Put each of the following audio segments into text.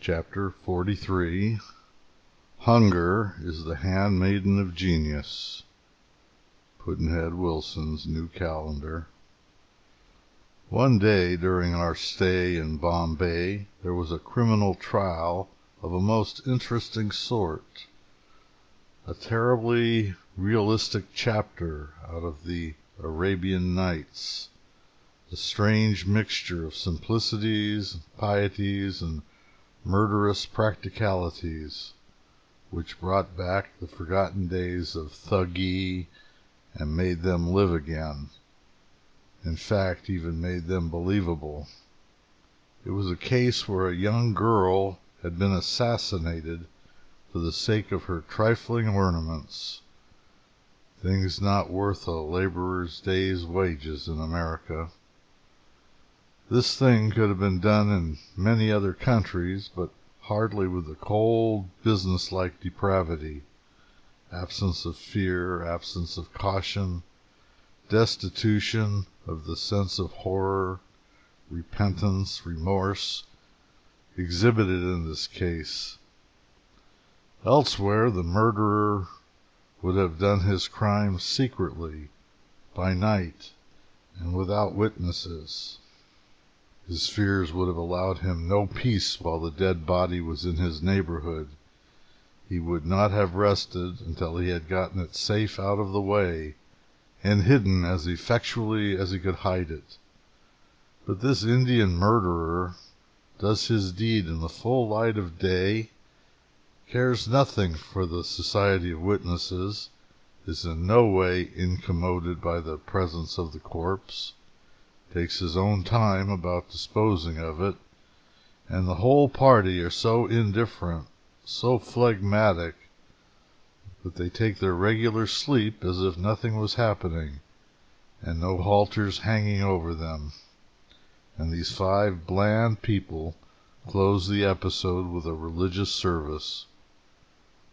Chapter 43. Hunger is the Handmaiden of Genius. Pudd'nhead Wilson's New Calendar. One day during our stay in Bombay there was a criminal trial of a most interesting sort, a terribly realistic chapter out of the Arabian Nights, a strange mixture of simplicities, pieties, and murderous practicalities, which brought back the forgotten days of Thuggee and made them live again. In fact, even made them believable. It was a case where a young girl had been assassinated for the sake of her trifling ornaments, things not worth a laborer's day's wages in America. This thing could have been done in many other countries, but hardly with the cold, business-like depravity, absence of fear, absence of caution, destitution of the sense of horror, repentance, remorse, exhibited in this case. Elsewhere, the murderer would have done his crime secretly, by night, and without witnesses. His fears would have allowed him no peace while the dead body was in his neighborhood. He would not have rested until he had gotten it safe out of the way and hidden as effectually as he could hide it. But this Indian murderer does his deed in the full light of day, cares nothing for the society of witnesses, is in no way incommoded by the presence of the corpse, takes his own time about disposing of it, and the whole party are so indifferent, so phlegmatic, that they take their regular sleep as if nothing was happening, and no halters hanging over them. And these five bland people close the episode with a religious service.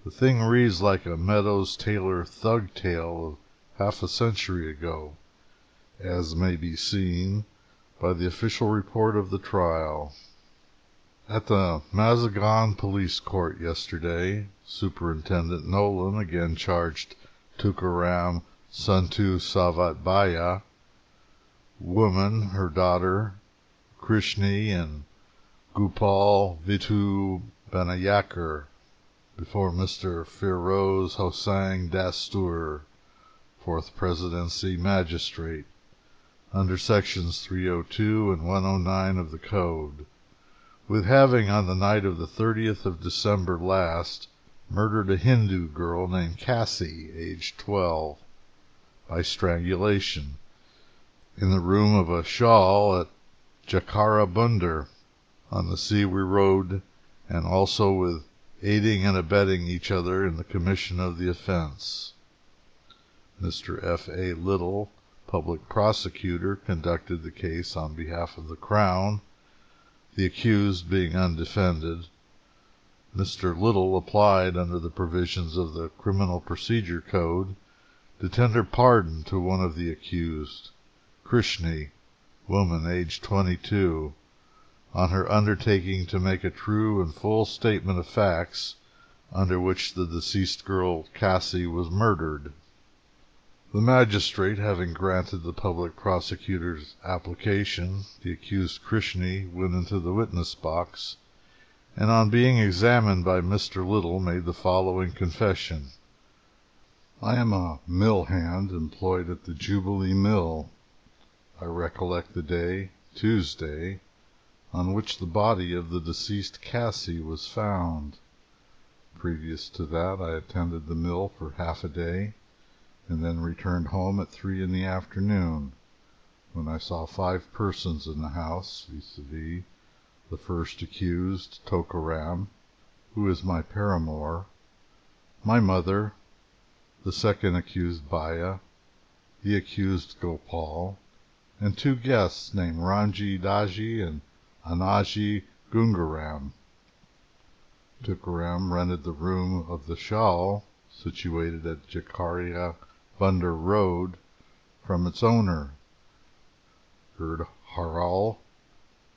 The thing reads like a Meadows Taylor thug tale of half a century ago, as may be seen by the official report of the trial. At the Mazagon Police Court yesterday, Superintendent Nolan again charged Tukaram Santu Savatbaya, woman, her daughter, Krishni, and Gopal Vitu Banayakar, before Mr. Feroz Hosang Dastur, 4th Presidency Magistrate, under Sections 302 and 109 of the Code, with having, on the night of the 30th of December last, murdered a Hindu girl named Cassie, aged 12, by strangulation, in the room of a shawl at Jakarabundar, on the Seaway Road, and also with aiding and abetting each other in the commission of the offense. Mr. F. A. Little, public prosecutor, conducted the case on behalf of the Crown, the accused being undefended. Mr. Little applied under the provisions of the Criminal Procedure Code to tender pardon to one of the accused, Krishni, woman, aged 22, on her undertaking to make a true and full statement of facts under which the deceased girl Cassie was murdered. The magistrate having granted the public prosecutor's application, the accused Krishni went into the witness box, and on being examined by Mr. Little made the following confession: I am a mill hand employed at the Jubilee Mill. I recollect the day, Tuesday, on which the body of the deceased Cassie was found. Previous to that I attended the mill for half a day, and then returned home at 3 in the afternoon, when I saw 5 persons in the house, viz. The first accused, Tokaram, who is my paramour, my mother, the second accused, Baya, the accused, Gopal, and 2 guests named Ranji Daji and Anaji Gungaram. Tukaram rented the room of the shawl, situated at Jakaria Bunder Road, from its owner, Gerd Haral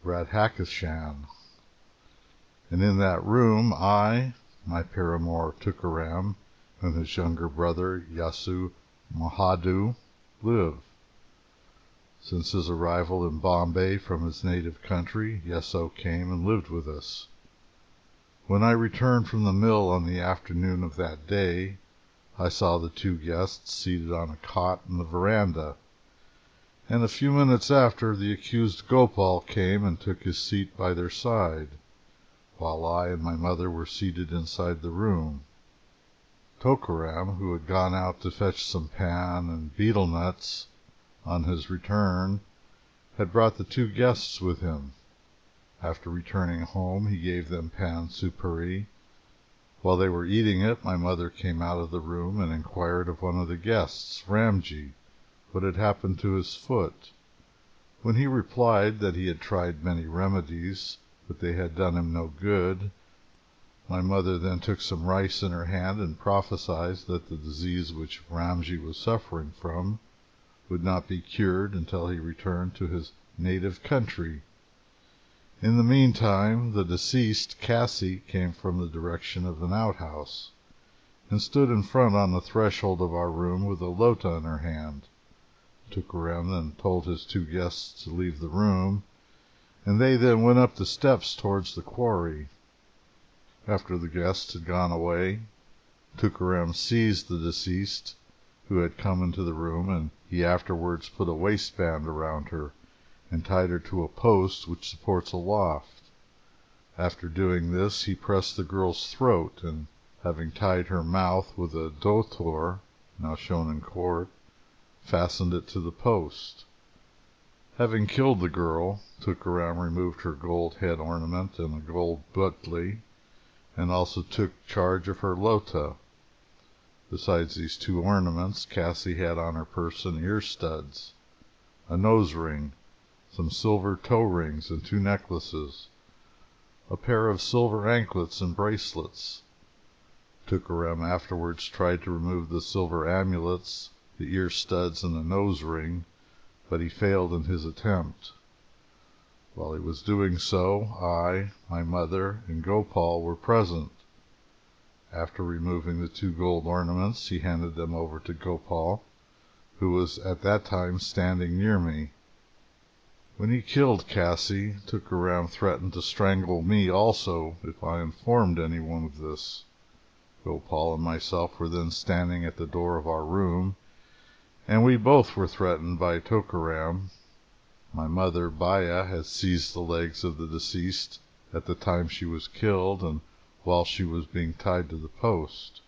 Radhakishan. and in that room I, my paramour Tukaram, and his younger brother Yasu Mahadu live. Since his arrival in Bombay from his native country, Yesso came and lived with us. When I returned from the mill on the afternoon of that day, I saw the two guests seated on a cot in the veranda, and a few minutes after, the accused Gopal came and took his seat by their side, while I and my mother were seated inside the room. Tokaram, who had gone out to fetch some pan and betel nuts, on his return, had brought the two guests with him. After returning home, he gave them pan supari. While they were eating it, my mother came out of the room and inquired of one of the guests, Ramji, what had happened to his foot. When he replied that he had tried many remedies, but they had done him no good, my mother then took some rice in her hand and prophesied that the disease which Ramji was suffering from would not be cured until he returned to his native country. In the meantime, the deceased, Cassie, came from the direction of an outhouse, and stood in front on the threshold of our room with a lota in her hand. Tukaram then told his two guests to leave the room, and they then went up the steps towards the quarry. After the guests had gone away, Tukaram seized the deceased, who had come into the room, and he afterwards put a waistband around her and tied her to a post which supports a loft. After doing this, he pressed the girl's throat, and having tied her mouth with a dothor, now shown in court, fastened it to the post. Having killed the girl, Tukaram removed her gold head ornament and a gold butli, and also took charge of her lota. Besides these two ornaments, Cassie had on her person ear studs, a nose ring, some silver toe rings and two necklaces, a pair of silver anklets and bracelets. Tukaram afterwards tried to remove the silver amulets, the ear studs, and the nose ring, but he failed in his attempt. While he was doing so, I, my mother, and Gopal were present. After removing the two gold ornaments, he handed them over to Gopal, who was at that time standing near me. When he killed Cassie, Tukaram threatened to strangle me also if I informed anyone of this. Gopal and myself were then standing at the door of our room, and we both were threatened by Tukaram. My mother, Baya, had seized the legs of the deceased at the time she was killed and while she was being tied to the post.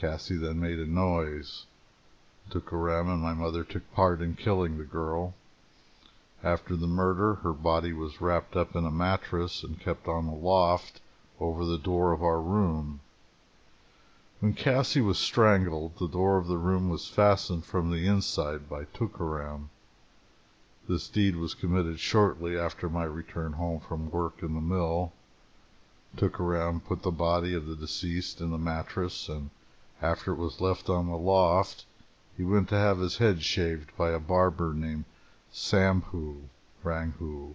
Cassie then made a noise. Tukaram and my mother took part in killing the girl. After the murder, her body was wrapped up in a mattress and kept on the loft over the door of our room. When Cassie was strangled, the door of the room was fastened from the inside by Tukaram. This deed was committed shortly after my return home from work in the mill. Tukaram put the body of the deceased in the mattress, and after it was left on the loft, he went to have his head shaved by a barber named Sambhu Ranghu,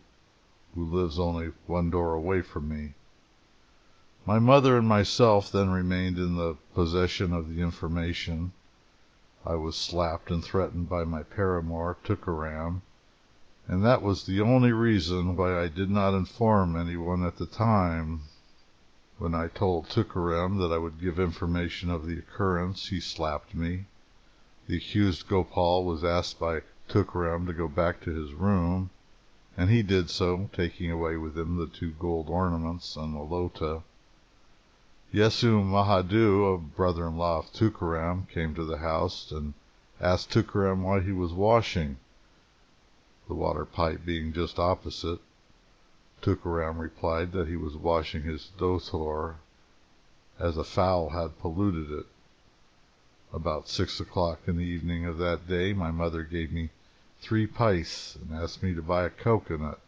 who lives only one door away from me. My mother and myself then remained in the possession of the information. I was slapped and threatened by my paramour, Tukaram, and that was the only reason why I did not inform anyone at the time. When I told Tukaram that I would give information of the occurrence, he slapped me. The accused Gopal was asked by Tukaram to go back to his room, and he did so, taking away with him the two gold ornaments and the lota. Yesu Mahadu, a brother-in-law of Tukaram, came to the house and asked Tukaram why he was washing, the water pipe being just opposite. Tukaram replied that he was washing his dothor, as a fowl had polluted it. About 6 o'clock in the evening of that day, my mother gave me 3 pice and asked me to buy a coconut,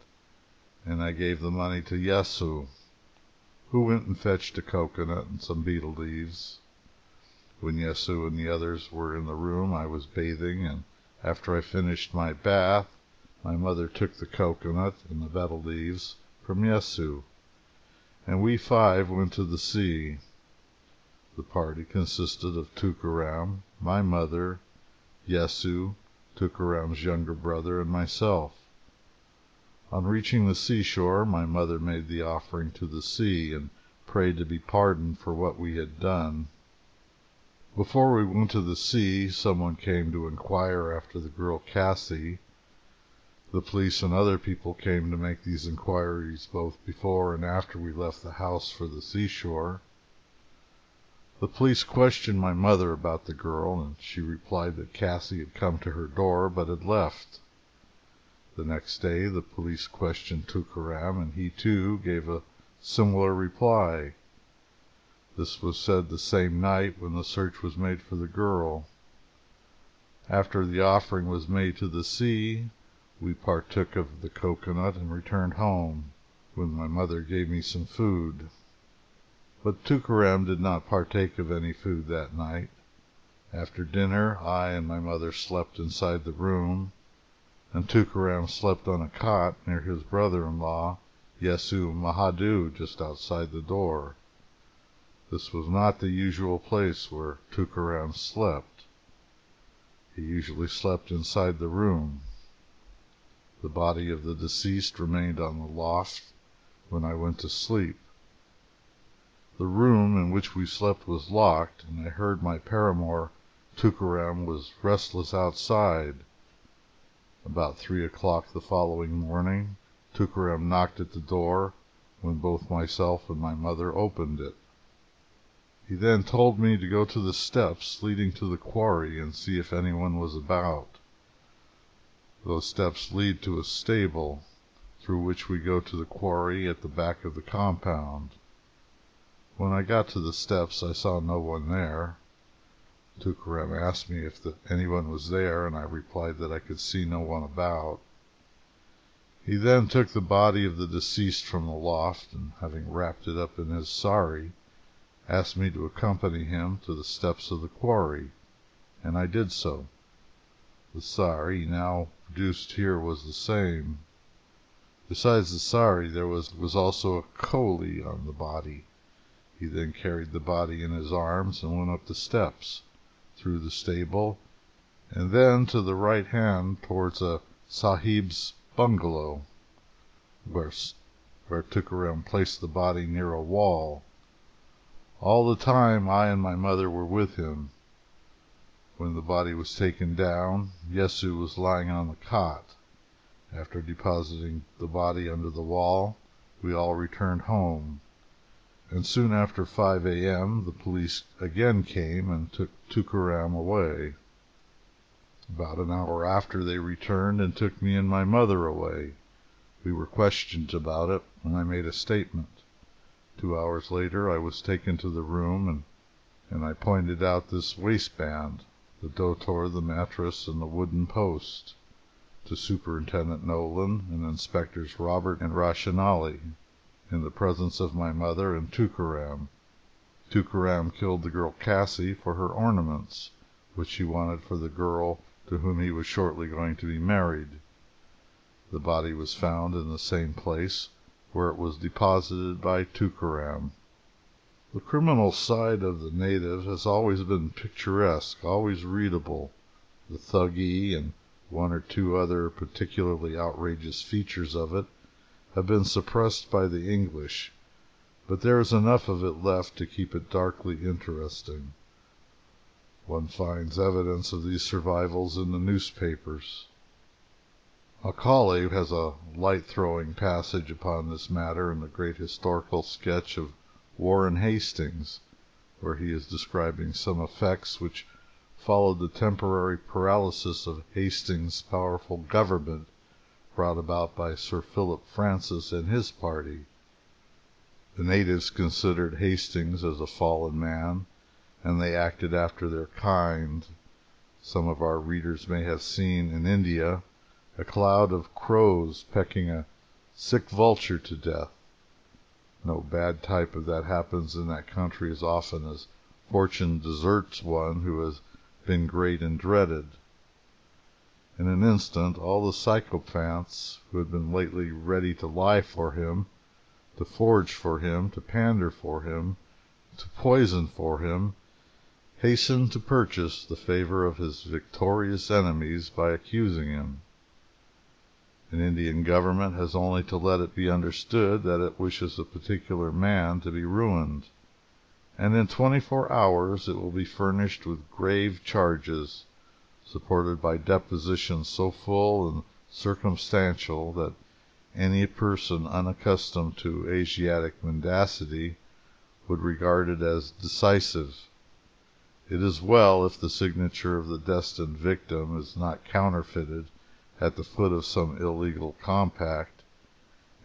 and I gave the money to Yesu, who went and fetched a coconut and some betel leaves. When Yesu and the others were in the room, I was bathing, and after I finished my bath, my mother took the coconut and the betel leaves from Yesu, and we 5 went to the sea. The party consisted of Tookaram, my mother, Yesu, Tookaram's younger brother, and myself. On reaching the seashore, my mother made the offering to the sea and prayed to be pardoned for what we had done. Before we went to the sea, someone came to inquire after the girl Cassie. The police and other people came to make these inquiries both before and after we left the house for the seashore. The police questioned my mother about the girl, and she replied that Cassie had come to her door but had left. The next day the police questioned Tookaram, and he too gave a similar reply. This was said the same night when the search was made for the girl. After the offering was made to the sea, we partook of the coconut and returned home, when my mother gave me some food. But Tookaram did not partake of any food that night. After dinner, I and my mother slept inside the room, and Tookaram slept on a cot near his brother-in-law, Yesu Mahadu, just outside the door. This was not the usual place where Tookaram slept. He usually slept inside the room. The body of the deceased remained on the loft when I went to sleep. The room in which we slept was locked, and I heard my paramour, Tookaram, was restless outside. About 3 o'clock the following morning, Tookaram knocked at the door, when both myself and my mother opened it. He then told me to go to the steps leading to the quarry and see if anyone was about. Those steps lead to a stable, through which we go to the quarry at the back of the compound. When I got to the steps, I saw no one there. Tookaram asked me if anyone was there, and I replied that I could see no one about. He then took the body of the deceased from the loft, and having wrapped it up in his sari, asked me to accompany him to the steps of the quarry, and I did so. The sari now produced here was the same. Besides the sari, there was also a koli on the body. He then carried the body in his arms and went up the steps, through the stable, and then to the right hand towards a sahib's bungalow, where Tookaram placed the body near a wall. All the time I and my mother were with him. When the body was taken down, Yesu was lying on the cot. After depositing the body under the wall, we all returned home, and soon after 5 a.m. the police again came and took Tookaram away. About an hour after they returned and took me and my mother away. We were questioned about it, and I made a statement. 2 hours later I was taken to the room, and I pointed out this waistband, the dotor, the mattress, and the wooden post, to Superintendent Nolan and Inspectors Robert and Rashanali, in the presence of my mother and Tookaram. Tookaram killed the girl Cassie for her ornaments, which he wanted for the girl to whom he was shortly going to be married. The body was found in the same place where it was deposited by Tookaram. The criminal side of the native has always been picturesque, always readable. The thuggee and 1 or 2 other particularly outrageous features of it have been suppressed by the English, but there is enough of it left to keep it darkly interesting. One finds evidence of these survivals in the newspapers. Macaulay has a light-throwing passage upon this matter in the great historical sketch of Warren Hastings, where he is describing some effects which followed the temporary paralysis of Hastings' powerful government brought about by Sir Philip Francis and his party. The natives considered Hastings as a fallen man, and they acted after their kind. Some of our readers may have seen, in India, a cloud of crows pecking a sick vulture to death. No bad type of that happens in that country as often as fortune deserts one who has been great and dreaded. In an instant, all the sycophants who had been lately ready to lie for him to forge for him, to pander for him, to poison for him, hasten to purchase the favor of his victorious enemies by accusing him. An Indian government has only to let it be understood that it wishes a particular man to be ruined, and in 24 hours it will be furnished with grave charges, supported by depositions so full and circumstantial that any person unaccustomed to Asiatic mendacity would regard it as decisive. It is well if the signature of the destined victim is not counterfeited at the foot of some illegal compact,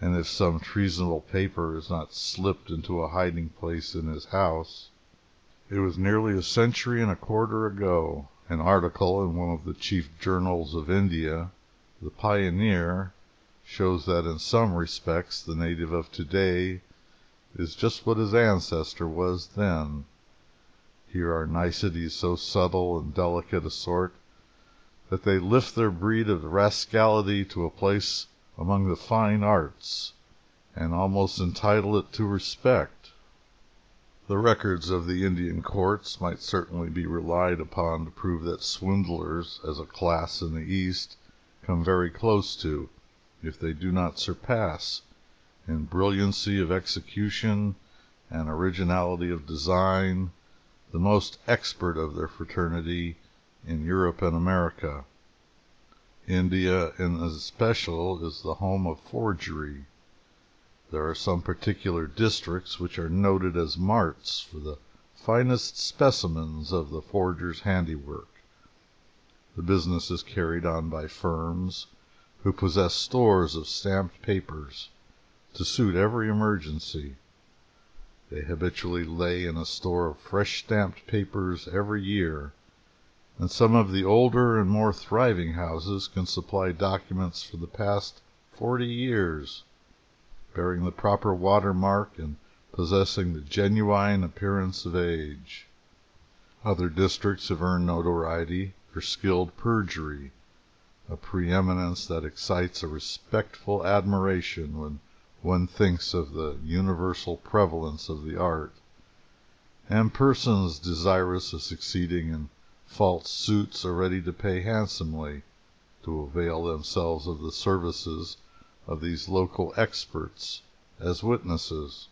and if some treasonable paper is not slipped into a hiding place in his house. It was nearly a century and a quarter ago. An article in one of the chief journals of India, the Pioneer, shows that in some respects the native of today is just what his ancestor was then. Here are niceties so subtle and delicate a sort that they lift their breed of rascality to a place among the fine arts, and almost entitle it to respect. The records of the Indian courts might certainly be relied upon to prove that swindlers, as a class in the East, come very close to, if they do not surpass, in brilliancy of execution and originality of design, the most expert of their fraternity in Europe and America. India, in especial, is the home of forgery. There are some particular districts which are noted as marts for the finest specimens of the forger's handiwork. The business is carried on by firms who possess stores of stamped papers to suit every emergency. They habitually lay in a store of fresh stamped papers every year, and some of the older and more thriving houses can supply documents for the past 40 years, bearing the proper watermark and possessing the genuine appearance of age. Other districts have earned notoriety for skilled perjury, a preeminence that excites a respectful admiration when one thinks of the universal prevalence of the art, and persons desirous of succeeding in false suits are ready to pay handsomely to avail themselves of the services of these local experts as witnesses.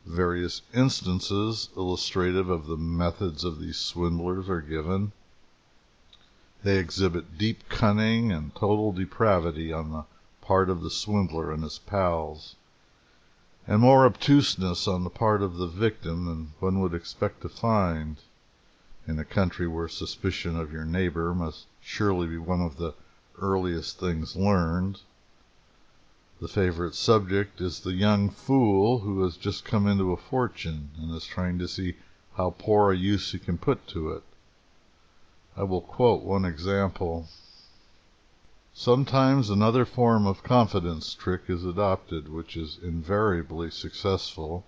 Various instances illustrative of the methods of these swindlers are given. They exhibit deep cunning and total depravity on the part of the swindler and his pals, and more obtuseness on the part of the victim than one would expect to find in a country where suspicion of your neighbor must surely be one of the earliest things learned. The favorite subject is the young fool who has just come into a fortune and is trying to see how poor a use he can put to it. I will quote one example. Sometimes another form of confidence trick is adopted, which is invariably successful.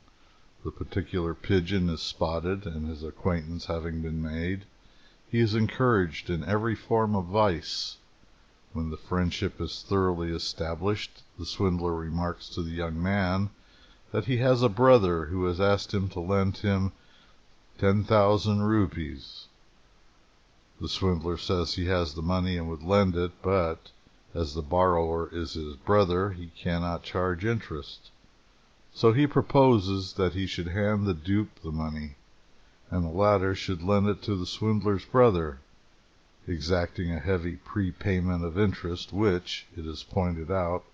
The particular pigeon is spotted, and his acquaintance having been made, he is encouraged in every form of vice. When the friendship is thoroughly established, the swindler remarks to the young man that he has a brother who has asked him to lend him 10,000 rupees. The swindler says he has the money and would lend it, but as the borrower is his brother, he cannot charge interest. So he proposes that he should hand the dupe the money, and the latter should lend it to the swindler's brother, exacting a heavy prepayment of interest, which, it is pointed out,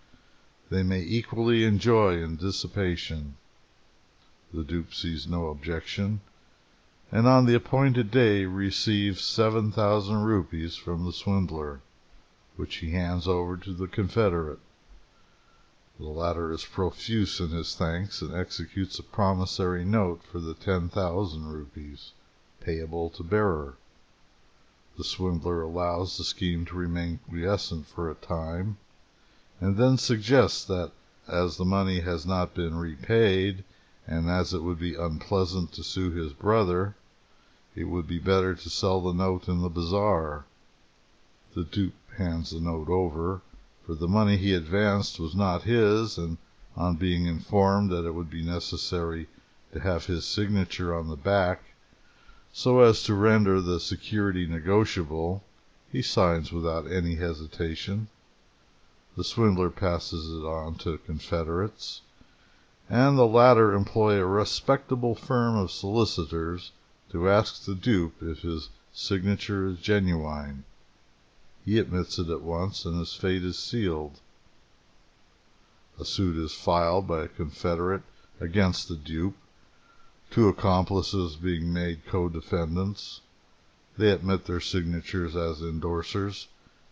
they may equally enjoy in dissipation. The dupe sees no objection, and on the appointed day receives 7,000 rupees from the swindler, which he hands over to the confederate. The latter is profuse in his thanks, and executes a promissory note for the 10,000 rupees, payable to bearer. The swindler allows the scheme to remain quiescent for a time, and then suggests that as the money has not been repaid, and as it would be unpleasant to sue his brother, it would be better to sell the note in the bazaar. The dupe hands the note over, for the money he advanced was not his, and on being informed that it would be necessary to have his signature on the back, so as to render the security negotiable, he signs without any hesitation. The swindler passes it on to confederates, and the latter employ a respectable firm of solicitors to ask the dupe if his signature is genuine. He admits it at once, and his fate is sealed. A suit is filed by a confederate against the dupe, two accomplices being made co-defendants. They admit their signatures as endorsers,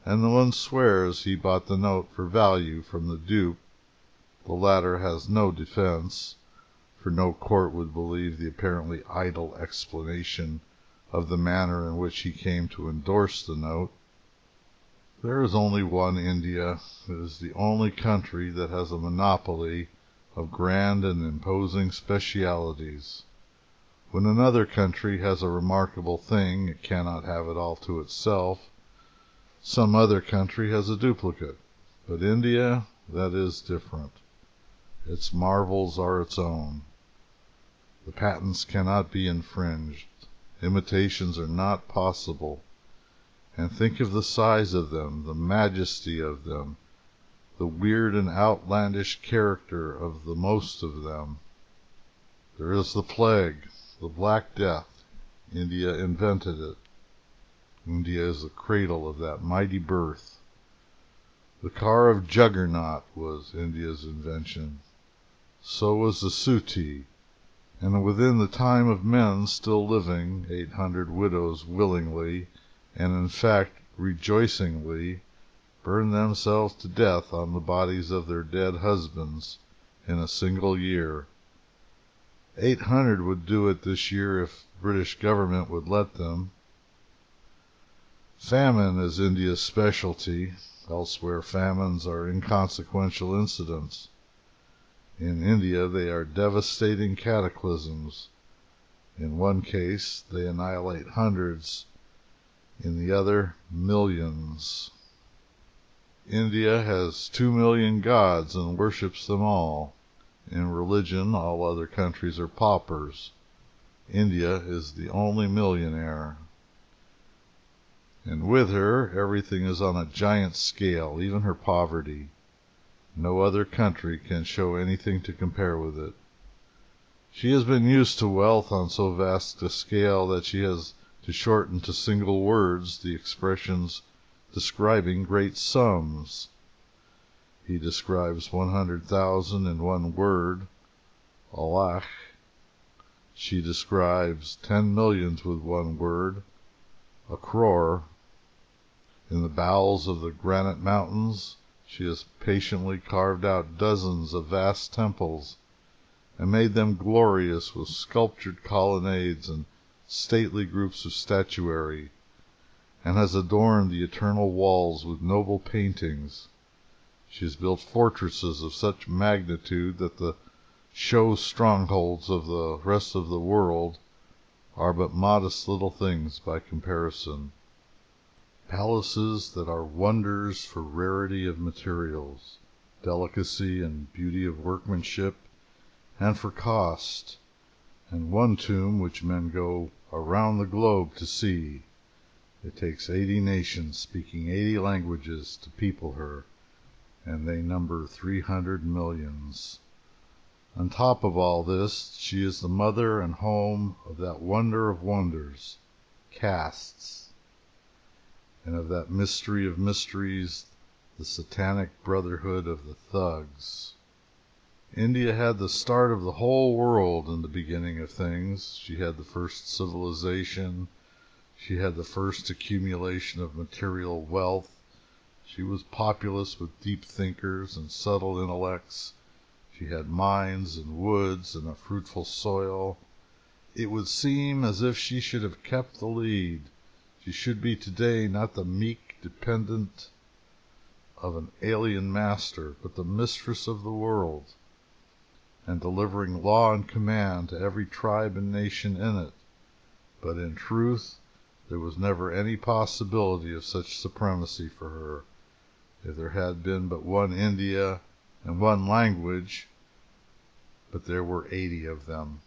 and the one swears he bought the note for value from the dupe. The latter has no defense, for no court would believe the apparently idle explanation of the manner in which he came to endorse the note. There is only one India. It is the only country that has a monopoly of grand and imposing specialities. When another country has a remarkable thing, it cannot have it all to itself. Some other country has a duplicate. But India, that is different. Its marvels are its own. The patents cannot be infringed. Imitations are not possible. And think of the size of them, the majesty of them, the weird and outlandish character of the most of them. There is the plague, the Black Death. India invented it. India is the cradle of that mighty birth. The car of Juggernaut was India's invention. So was the Suttee, and within the time of men still living, 800 widows willingly, and in fact rejoicingly, burned themselves to death on the bodies of their dead husbands in a single year. 800 would do it this year if the British government would let them. Famine is India's specialty. Elsewhere famines are inconsequential incidents. In India they are devastating cataclysms. In one case they annihilate hundreds, in the other millions. India has 2,000,000 gods and worships them all. In religion all other countries are paupers. India is the only millionaire. And with her everything is on a giant scale, even her poverty. No other country can show anything to compare with it. She has been used to wealth on so vast a scale that she has to shorten to single words the expressions describing great sums. He describes 100,000 in one word, a lakh. She describes 10 millions with one word, a crore. In the bowels of the granite mountains she has patiently carved out dozens of vast temples, and made them glorious with sculptured colonnades and stately groups of statuary, and has adorned the eternal walls with noble paintings. She has built fortresses of such magnitude that the show strongholds of the rest of the world are but modest little things by comparison. Palaces that are wonders for rarity of materials, delicacy and beauty of workmanship, and for cost, and one tomb which men go around the globe to see. It takes 80 nations speaking 80 languages to people her, and they number 300 millions. On top of all this, she is the mother and home of that wonder of wonders, castes, and of that mystery of mysteries, the satanic brotherhood of the thugs. India had the start of the whole world in the beginning of things. She had the first civilization. She had the first accumulation of material wealth. She was populous with deep thinkers and subtle intellects. She had mines and woods and a fruitful soil. It would seem as if she should have kept the lead. She should be today not the meek dependent of an alien master, but the mistress of the world, and delivering law and command to every tribe and nation in it. But in truth there was never any possibility of such supremacy for her. If there had been but one India and one language, but there were 80 of them.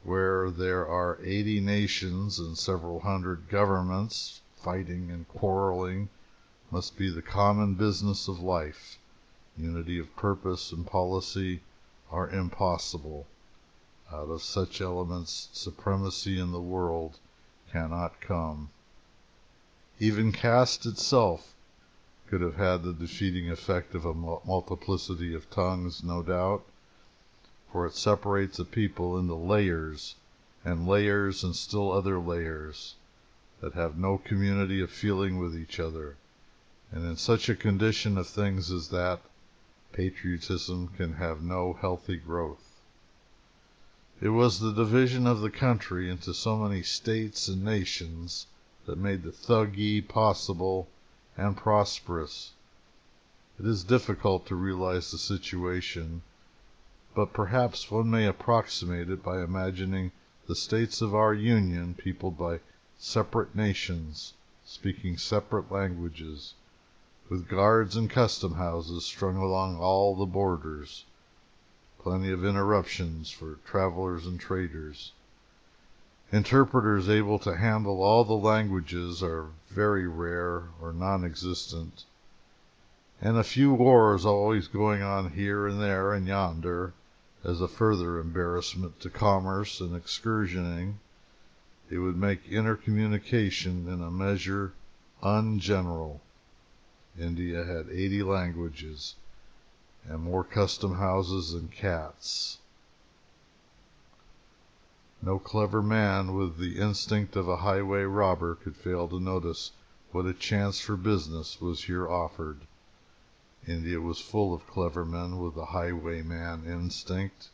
Where there are 80 nations and several hundred governments, fighting and quarreling must be the common business of life. Unity of purpose and policy are impossible. Out of such elements, supremacy in the world cannot come. Even caste itself could have had the defeating effect of a multiplicity of tongues, no doubt, for it separates a people into layers and still other layers that have no community of feeling with each other, and in such a condition of things as that, patriotism can have no healthy growth. It was the division of the country into so many states and nations that made the Thuggee possible and prosperous. It is difficult to realize the situation, but perhaps one may approximate it by imagining the states of our Union peopled by separate nations, speaking separate languages, with guards and custom houses strung along all the borders, plenty of interruptions for travelers and traders. Interpreters able to handle all the languages are very rare or non existent, and a few wars always going on here and there and yonder as a further embarrassment to commerce and excursioning. It would make intercommunication in a measure ungeneral. India had 80 languages and more custom houses than cats. No clever man with the instinct of a highway robber could fail to notice what a chance for business was here offered. India was full of clever men with the highwayman instinct,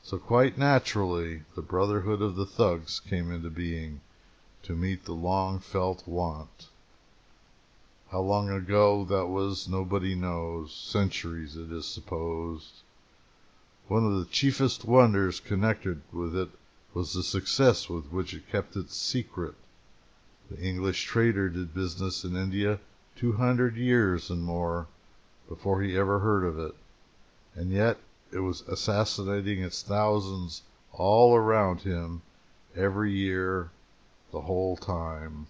so quite naturally the Brotherhood of the Thugs came into being to meet the long felt want. How long ago that was nobody knows. Centuries, it is supposed. One of the chiefest wonders connected with it was the success with which it kept its secret. The English trader did business in India 200 years and more before he ever heard of it, and yet it was assassinating its thousands all around him every year the whole time.